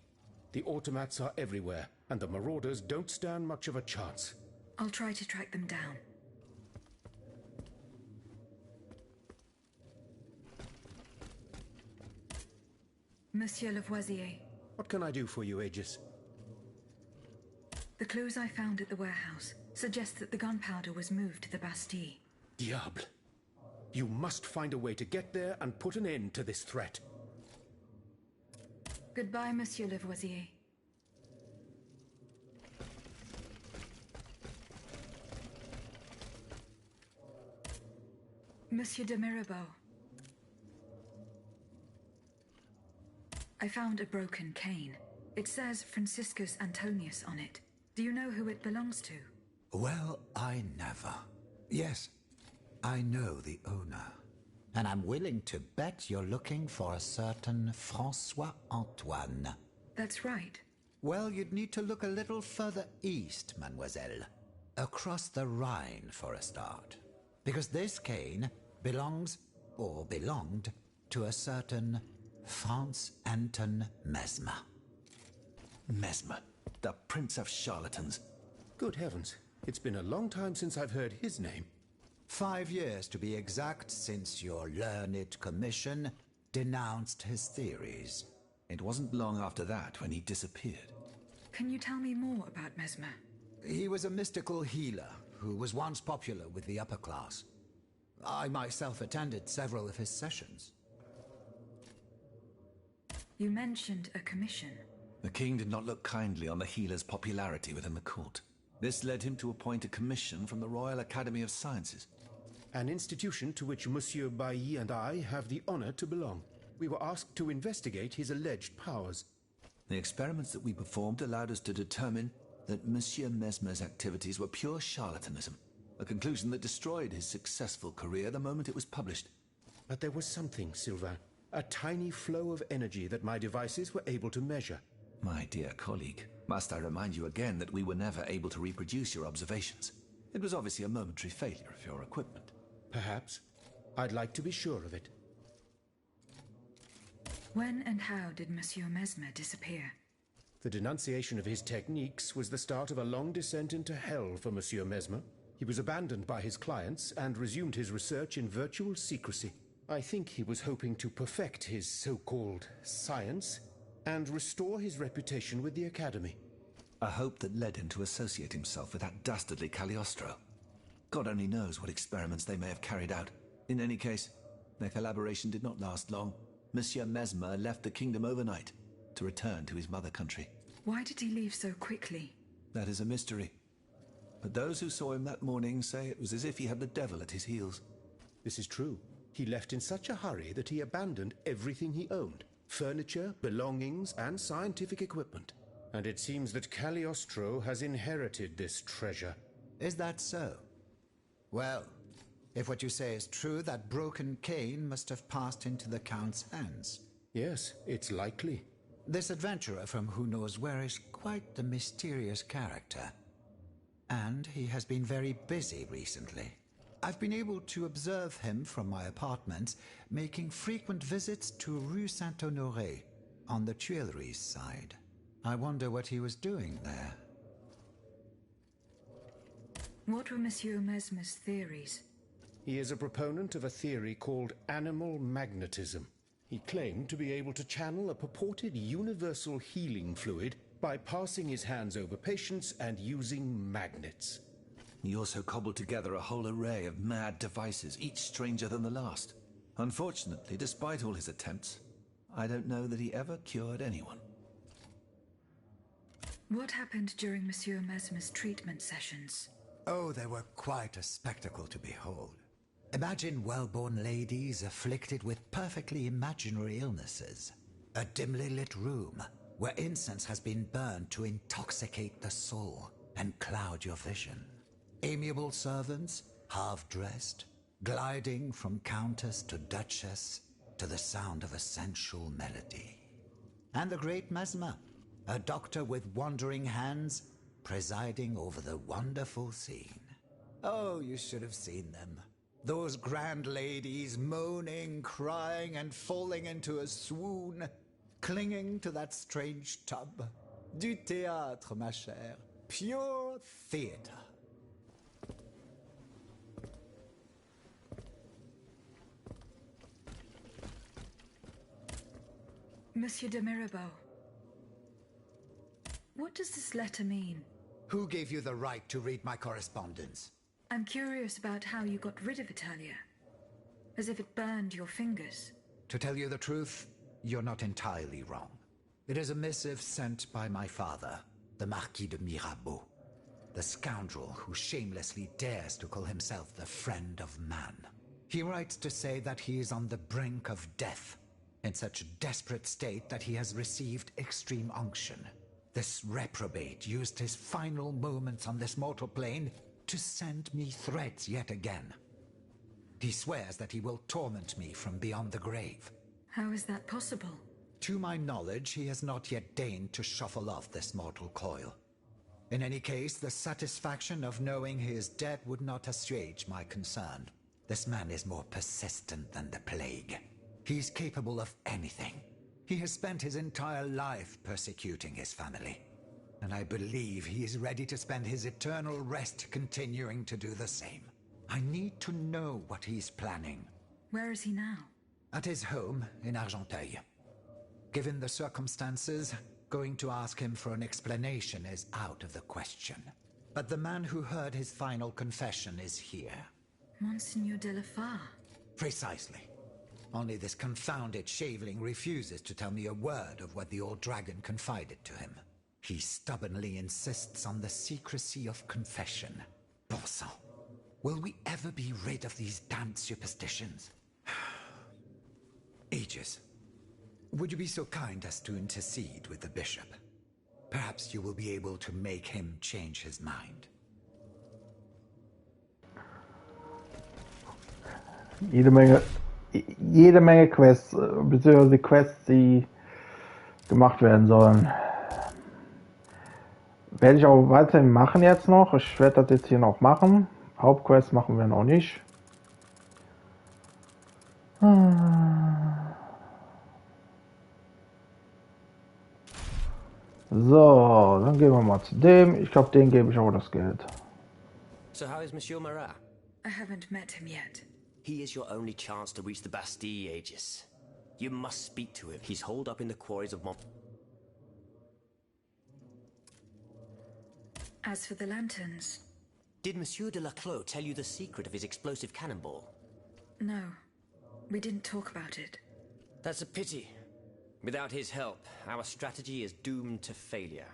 The automats are everywhere, and the marauders don't stand much of a chance. I'll try to track them down. Monsieur Lavoisier. What can I do for you, Aegis? The clues I found at the warehouse suggest that the gunpowder was moved to the Bastille. Diable! You must find a way to get there and put an end to this threat. Goodbye, Monsieur Lavoisier. Monsieur de Mirabeau. I found a broken cane. It says Franciscus Antonius on it. Do you know who it belongs to? Well, I never. Yes, I know the owner. And I'm willing to bet you're looking for a certain François Antoine. That's right. Well, you'd need to look a little further east, mademoiselle. Across the Rhine, for a start. Because this cane belongs, or belonged, to a certain Franz Anton Mesmer. Mesmer, the prince of charlatans. Good heavens, it's been a long time since I've heard his name. 5 years to be exact since your learned commission denounced his theories. It wasn't long after that when he disappeared. Can you tell me more about Mesmer? He was a mystical healer who was once popular with the upper class. I myself attended several of his sessions. You mentioned a commission. The king did not look kindly on the healer's popularity within the court. This led him to appoint a commission from the Royal Academy of Sciences. An institution to which Monsieur Bailly and I have the honor to belong. We were asked to investigate his alleged powers. The experiments that we performed allowed us to determine that Monsieur Mesmer's activities were pure charlatanism, a conclusion that destroyed his successful career the moment it was published. But there was something, Sylvain, a tiny flow of energy that my devices were able to measure. My dear colleague, must I remind you again that we were never able to reproduce your observations? It was obviously a momentary failure of your equipment. Perhaps. I'd like to be sure of it. When and how did Monsieur Mesmer disappear? The denunciation of his techniques was the start of a long descent into hell for Monsieur Mesmer. He was abandoned by his clients and resumed his research in virtual secrecy. I think he was hoping to perfect his so-called science and restore his reputation with the Academy. A hope that led him to associate himself with that dastardly Cagliostro. God only knows what experiments they may have carried out. In any case, their collaboration did not last long. Monsieur Mesmer left the kingdom overnight to return to his mother country. Why did he leave so quickly? That is a mystery. But those who saw him that morning say it was as if he had the devil at his heels. This is true. He left in such a hurry that he abandoned everything he owned. Furniture, belongings, and scientific equipment. And it seems that Cagliostro has inherited this treasure. Is that so? Well, if what you say is true, that broken cane must have passed into the Count's hands. Yes, it's likely. This adventurer from who knows where is quite the mysterious character. And he has been very busy recently. I've been able to observe him from my apartments, making frequent visits to Rue Saint-Honoré. on the Tuileries side. I wonder what he was doing there. What were Monsieur Mesmer's theories? He is a proponent of a theory called animal magnetism. He claimed to be able to channel a purported universal healing fluid by passing his hands over patients and using magnets. He also cobbled together a whole array of mad devices, each stranger than the last. Unfortunately, despite all his attempts, I don't know that he ever cured anyone. What happened during Monsieur Mesmer's treatment sessions? Oh, they were quite a spectacle to behold. Imagine well-born ladies afflicted with perfectly imaginary illnesses. A dimly lit room where incense has been burned to intoxicate the soul and cloud your vision. Amiable servants, half-dressed, gliding from countess to duchess to the sound of a sensual melody. And the great Mesmer, a doctor with wandering hands, presiding over the wonderful scene. Oh, you should have seen them. Those grand ladies moaning, crying, and falling into a swoon, clinging to that strange tub. Du théâtre, ma chère. Pure theater. Monsieur de Mirabeau, what does this letter mean? Who gave you the right to read my correspondence? I'm curious about how you got rid of Italia. As if it burned your fingers. To tell you the truth, you're not entirely wrong. It is a missive sent by my father, the Marquis de Mirabeau, the scoundrel who shamelessly dares to call himself the friend of man. He writes to say that he is on the brink of death, in such a desperate state that he has received extreme unction. This reprobate used his final moments on this mortal plane to send me threats yet again. He swears that he will torment me from beyond the grave. How is that possible? To my knowledge, he has not yet deigned to shuffle off this mortal coil. In any case, the satisfaction of knowing he is dead would not assuage my concern. This man is more persistent than the plague. He's capable of anything. He has spent his entire life persecuting his family. And I believe he is ready to spend his eternal rest continuing to do the same. I need to know what he's planning. Where is he now? At his home in Argenteuil. Given the circumstances, going to ask him for an explanation is out of the question. But the man who heard his final confession is here. Monseigneur de la Fare. Precisely. Only this confounded shaveling refuses to tell me a word of what the old dragon confided to him. He stubbornly insists on the secrecy of confession. Bon sang. Will we ever be rid of these damned superstitions? Aegis, would you be so kind as to intercede with the bishop? Perhaps you will be able to make him change his mind. Jede Menge Quests, beziehungsweise Quests, die gemacht werden sollen. Werde ich auch weiterhin machen jetzt noch. Ich werde das jetzt hier noch machen. Hauptquest machen wir noch nicht. So, dann gehen wir mal zu dem. Ich glaube, den gebe ich auch das Geld. So how is Monsieur Marat? I haven't met him yet. He is your only chance to reach the Bastille, Aegis. You must speak to him. He's holed up in the quarries of As for the lanterns... Did Monsieur de Laclos tell you the secret of his explosive cannonball? No. We didn't talk about it. That's a pity. Without his help, our strategy is doomed to failure.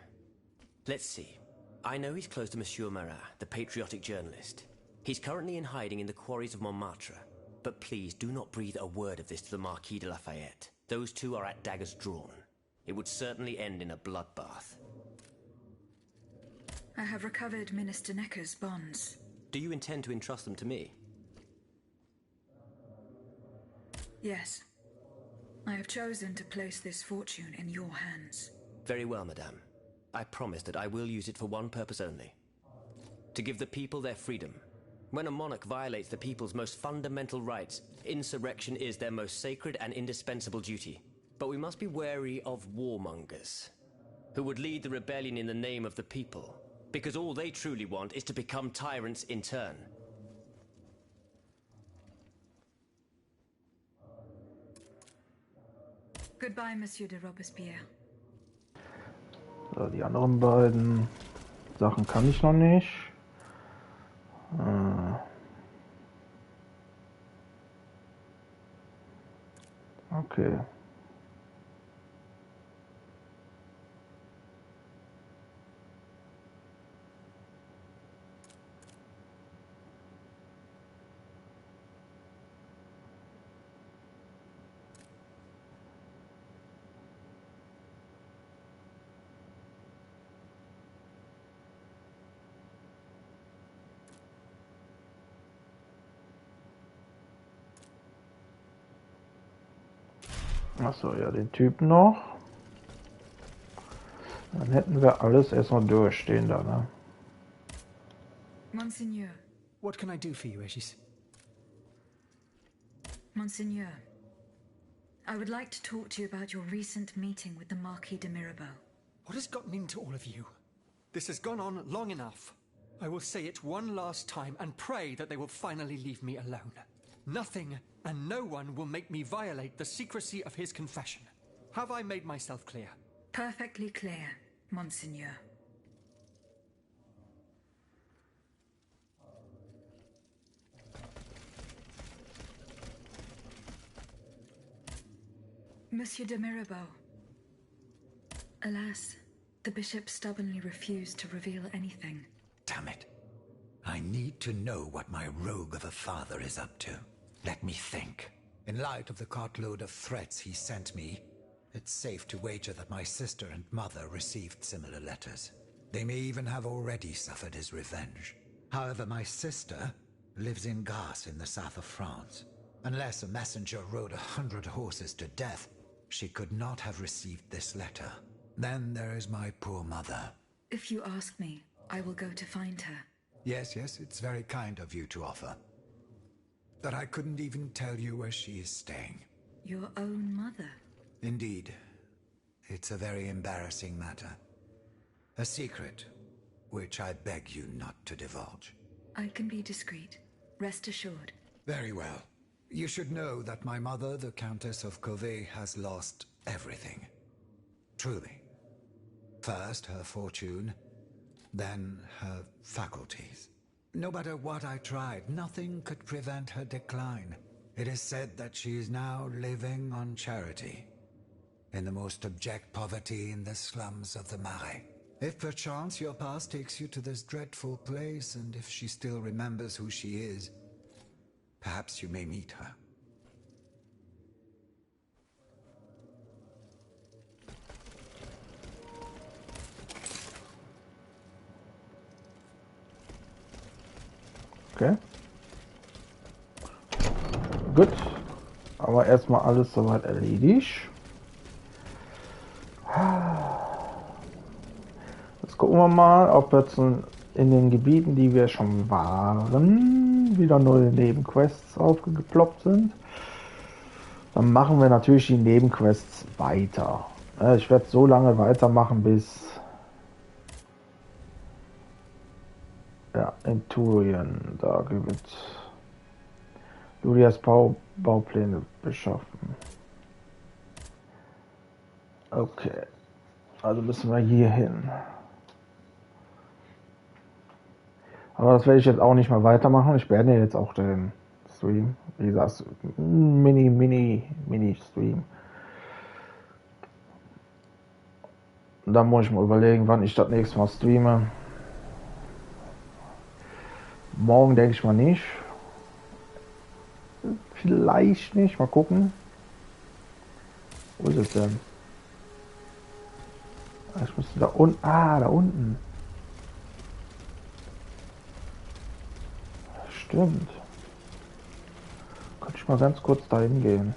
Let's see. I know he's close to Monsieur Marat, the patriotic journalist. He's currently in hiding in the quarries of Montmartre. But please do not breathe a word of this to the Marquis de Lafayette. Those two are at daggers drawn. It would certainly end in a bloodbath. I have recovered Minister Necker's bonds. Do you intend to entrust them to me? Yes. I have chosen to place this fortune in your hands. Very well, madame. I promise that I will use it for one purpose only. To give the people their freedom. When a monarch violates the people's most fundamental rights, insurrection is their most sacred and indispensable duty. But we must be wary of warmongers, who would lead the rebellion in the name of the people, because all they truly want is to become tyrants in turn. Goodbye, Monsieur de Robespierre. So, die anderen beiden Sachen kann ich noch nicht. Okay. Achso, ja, den Typen noch. Dann hätten wir alles erstmal durchstehen da, ne? Monseigneur. What can I do for you, Aegis? Monseigneur, I would like to talk to you about your recent meeting with the Marquis de Mirabeau. What has gotten into all of you? This has gone on long enough. I will say it one last time and pray that they will finally leave me alone. Nothing and no one will make me violate the secrecy of his confession. Have I made myself clear? Perfectly clear, Monseigneur. Monsieur de Mirabeau. Alas, the bishop stubbornly refused to reveal anything. Damn it. I need to know what my rogue of a father is up to. Let me think. In light of the cartload of threats he sent me, it's safe to wager that my sister and mother received similar letters. They may even have already suffered his revenge. However, my sister lives in Garce in the south of France. Unless a messenger rode 100 horses to death, she could not have received this letter. Then there is my poor mother. If you ask me, I will go to find her. Yes, it's very kind of you to offer. But I couldn't even tell you where she is staying. Your own mother? Indeed. It's a very embarrassing matter. A secret, which I beg you not to divulge. I can be discreet. Rest assured. Very well. You should know that my mother, the Countess of Covey, has lost everything. Truly. First, her fortune, then her faculties. No matter what I tried, nothing could prevent her decline. It is said that she is now living on charity, in the most abject poverty in the slums of the Marais. If perchance your past takes you to this dreadful place, and if she still remembers who she is, perhaps you may meet her. Okay. Gut. Aber erstmal alles soweit erledigt. Jetzt gucken wir mal, ob jetzt in den Gebieten, die wir schon waren, wieder neue Nebenquests aufgeploppt sind. Dann machen wir natürlich die Nebenquests weiter. Ich werde so lange weitermachen, bis in Turien, da gibt Julias Baupläne beschaffen. Okay, also müssen wir hier hin. Aber das werde ich jetzt auch nicht mehr weitermachen. Ich beende jetzt auch den Stream. Wie gesagt, Mini-Stream. Und dann muss ich mal überlegen, wann ich das nächste Mal streame. Morgen denke ich mal nicht. Vielleicht nicht. Mal gucken. Wo ist es denn? Ich müsste da unten. Ah, da unten. Stimmt. Könnte ich mal ganz kurz dahin gehen.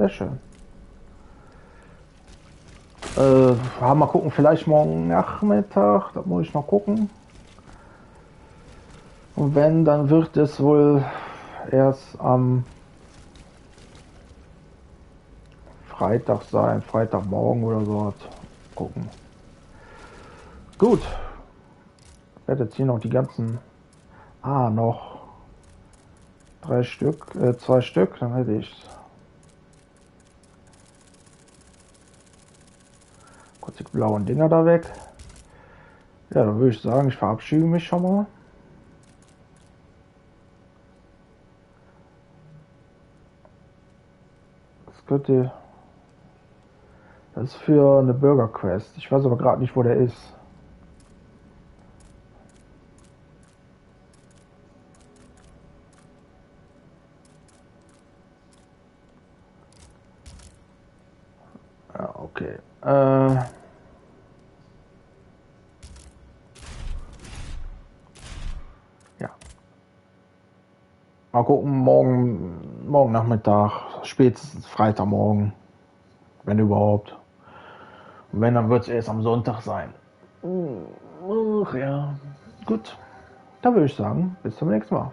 Sehr schön. Mal gucken, vielleicht morgen Nachmittag, da muss ich noch gucken. Und wenn, dann wird es wohl erst am Freitag sein, Freitagmorgen oder so. Gucken. Gut. Ich werde jetzt hier noch die ganzen... noch 2 Stück, dann hätte ich kurz die blauen Dinger da weg. Ja, dann würde ich sagen, ich verabschiede mich schon mal. Das ist für eine Burger Quest. Ich weiß aber gerade nicht, wo der ist. Ja, okay. Ja. Mal gucken, morgen Nachmittag, spätestens Freitagmorgen, wenn überhaupt. Und wenn, dann wird es erst am Sonntag sein. Ach ja, gut. Dann würde ich sagen, bis zum nächsten Mal.